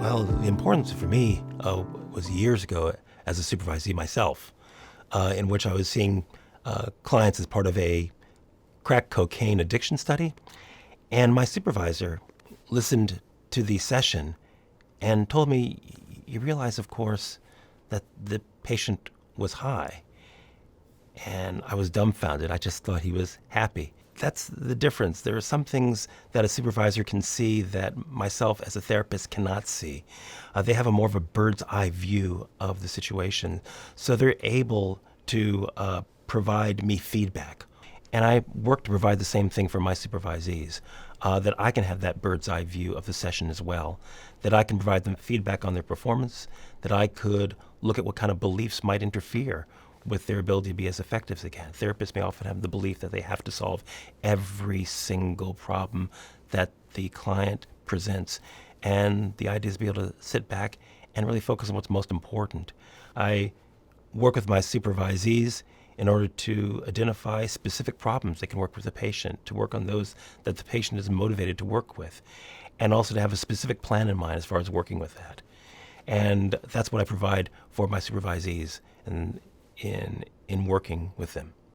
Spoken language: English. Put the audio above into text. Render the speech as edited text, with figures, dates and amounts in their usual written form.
Well, the importance for me was years ago as a supervisee myself, in which I was seeing clients as part of a crack cocaine addiction study. And my supervisor listened to the session and told me, you realize, of course, that the patient was high. And I was dumbfounded. I just thought he was happy. That's the difference. There are some things that a supervisor can see that myself as a therapist cannot see. They have a more of a bird's eye view of the situation. So they're able to provide me feedback. And I work to provide the same thing for my supervisees, that I can have that bird's eye view of the session as well, that I can provide them feedback on their performance, that I could look at what kind of beliefs might interfere with their ability to be as effective as they can. Therapists may often have the belief that they have to solve every single problem that the client presents. And the idea is to be able to sit back and really focus on what's most important. I work with my supervisees in order to identify specific problems they can work with the patient, to work on those that the patient is motivated to work with, and also to have a specific plan in mind as far as working with that. And that's what I provide for my supervisees in working with them.